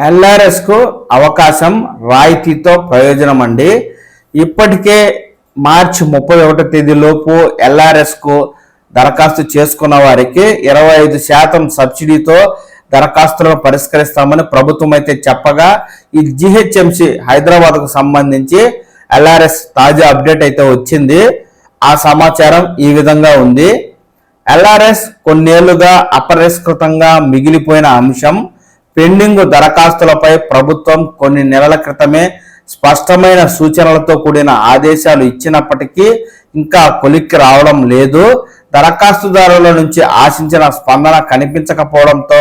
LRS కు అవకాశం రాయితీతో ప్రయోజనం అండి. ఇప్పటికే మార్చి 31 తేదీలోపు ఎల్ఆర్ఎస్ కు దరఖాస్తు చేసుకున్న వారికి 25% సబ్సిడీతో దరఖాస్తులను పరిష్కరిస్తామని ప్రభుత్వం అయితే చెప్పగా, ఈ జిహెచ్ఎంసి హైదరాబాద్ కు సంబంధించి ఎల్ఆర్ఎస్ తాజా అప్డేట్ అయితే వచ్చింది. ఆ సమాచారం ఈ విధంగా ఉంది. ఎల్ఆర్ఎస్ కొన్నేళ్లుగా అపరిష్కృతంగా మిగిలిపోయిన అంశం. పెండింగ్ దరఖాస్తులపై ప్రభుత్వం కొన్ని నెలల క్రితమే స్పష్టమైన సూచనలతో కూడిన ఆదేశాలు ఇచ్చినప్పటికీ ఇంకా కొలిక్కి రావడం లేదు. దరఖాస్తుదారుల నుంచి ఆశించిన స్పందన కనిపించకపోవడంతో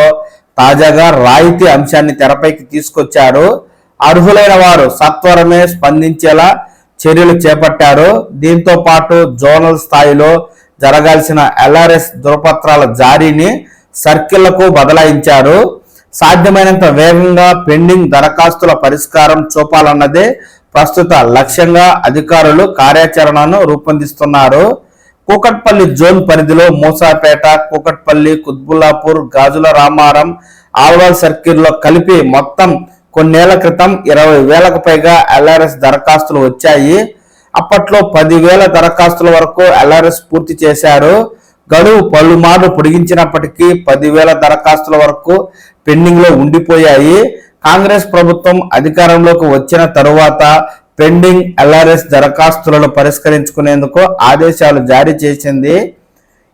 తాజాగా రాయితీ అంశాన్ని తెరపైకి తీసుకొచ్చారు. అర్హులైన వారు సత్వరమే స్పందించేలా చర్యలు చేపట్టారు. దీంతో పాటు జోనల్ స్థాయిలో జరగాల్సిన ఎల్ఆర్ఎస్ ధృవపత్రాల జారీని సర్కిళ్లకు బదలాయించారు. సాధ్యమైనంత వేగంగా పెండింగ్ దరఖాస్తుల పరిష్కారం చూపాలన్నదే ప్రస్తుత లక్ష్యంగా అధికారులు కార్యాచరణను రూపొందిస్తున్నారు. కూకట్పల్లి జోన్ పరిధిలో మూసాపేట, కూకట్పల్లి, కుత్బుల్లాపూర్, గాజుల రామారం, ఆల్వాల్ సర్కిల్లో కలిపి మొత్తం కొన్నేళ్ల క్రితం 20,000కు పైగా ఎల్ఆర్ఎస్ దరఖాస్తులు వచ్చాయి. అప్పట్లో 10,000 దరఖాస్తుల వరకు ఎల్ఆర్ఎస్ పూర్తి చేశారు. గడువు పలుమార్లు పొడిగించినప్పటికీ 10,000 దరఖాస్తుల వరకు పెండింగ్ లో ఉండిపోయాయి. కాంగ్రెస్ ప్రభుత్వం అధికారంలోకి వచ్చిన తరువాత పెండింగ్ ఎల్ఆర్ఎస్ దరఖాస్తులను పరిష్కరించుకునేందుకు ఆదేశాలు జారీ చేసింది.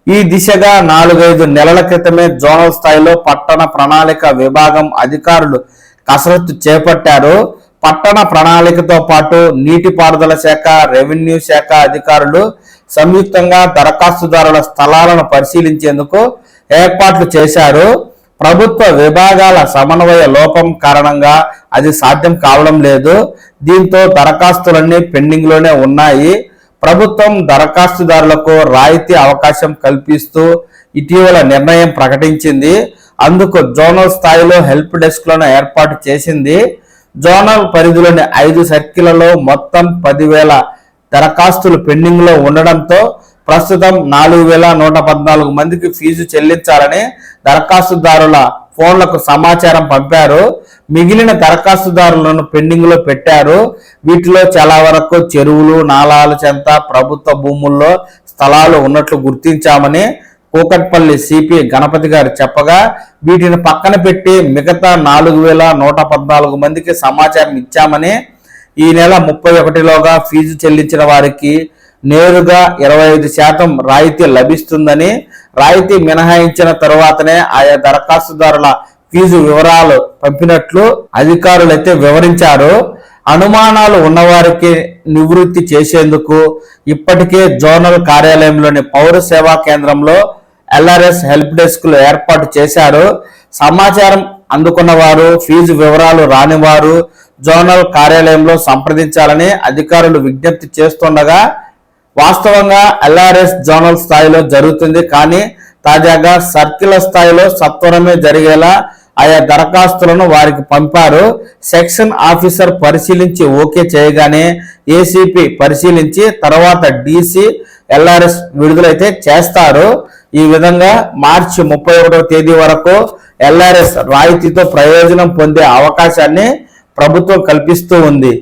ఈ దిశగా 4-5 నెలల క్రితమే జోనల్ స్థాయిలో పట్టణ ప్రణాళిక విభాగం అధికారులు కసరత్తు చేపట్టారు. పట్టణ ప్రణాళికతో పాటు నీటిపారుదల శాఖ, రెవెన్యూ శాఖ అధికారులు సంయుక్తంగా దరఖాస్తుదారుల స్థలాలను పరిశీలించేందుకు ఏర్పాట్లు చేశారు. ప్రభుత్వ విభాగాల సమన్వయ లోపం కారణంగా అది సాధ్యం కావడం లేదు. దీంతో దరఖాస్తులన్నీ పెండింగ్ లోనే ఉన్నాయి. ప్రభుత్వం దరఖాస్తుదారులకు రాయితీ అవకాశం కల్పిస్తూ ఇటీవల నిర్ణయం ప్రకటించింది. అందుకు జోనల్ స్థాయిలో హెల్ప్ డెస్క్లను ఏర్పాటు చేసింది. జోనల్ పరిధిలోని 5 సర్కిళ్లలో మొత్తం 10,000 దరఖాస్తులు పెండింగ్ లో ఉండడంతో ప్రస్తుతం 4,114 మందికి ఫీజు చెల్లించాలని దరఖాస్తుదారుల ఫోన్లకు సమాచారం పంపారు. మిగిలిన దరఖాస్తుదారులను పెండింగ్ లో పెట్టారు. వీటిలో చాలా వరకు చెరువులు, నాలాల చెంత ప్రభుత్వ భూముల్లో స్థలాలు ఉన్నట్లు గుర్తించామని కూకట్పల్లి సిపి గణపతి గారు చెప్పగా, వీటిని పక్కన పెట్టి మిగతా 4,114 మందికి సమాచారం ఇచ్చామని, ఈ నెల 31లోగా ఫీజు చెల్లించిన వారికి నేరుగా 25% రాయితీ లభిస్తుందని, రాయితీ మినహాయించిన తరువాతనే ఆయా దరఖాస్తుదారుల ఫీజు వివరాలు పంపినట్లు అధికారులైతే వివరించారు. అనుమానాలు ఉన్నవారికి నివృత్తి చేసేందుకు ఇప్పటికే జోనల్ కార్యాలయంలోని పౌర సేవా కేంద్రంలో ఎల్ఆర్ఎస్ హెల్ప్ డెస్క్లు ఏర్పాటు చేశారు. సమాచారం అందుకున్న వారు, ఫీజు వివరాలు రానివారు జోనల్ కార్యాలయంలో సంప్రదించాలని అధికారులు విజ్ఞప్తి చేస్తుండగా, వాస్తవంగా ఎల్ఆర్ఎస్ జోనల్ స్థాయిలో జరుగుతుంది. కానీ తాజాగా సర్కిల్ స్థాయిలో సత్వరమే జరిగేలా ఆయా దరఖాస్తులను వారికి పంపారు. సెక్షన్ ఆఫీసర్ పరిశీలించి ఓకే చేయగానే ఏసీపీ పరిశీలించి తర్వాత డీసీ ఎల్ఆర్ఎస్ విడుదలైతే చేస్తారు. ఈ విధంగా మార్చి 31వ తేదీ వరకు ఎల్ఆర్ఎస్ రాయితీతో ప్రయోజనం పొందే అవకాశాన్ని ప్రభుత్వం కల్పిస్తూ ఉంది.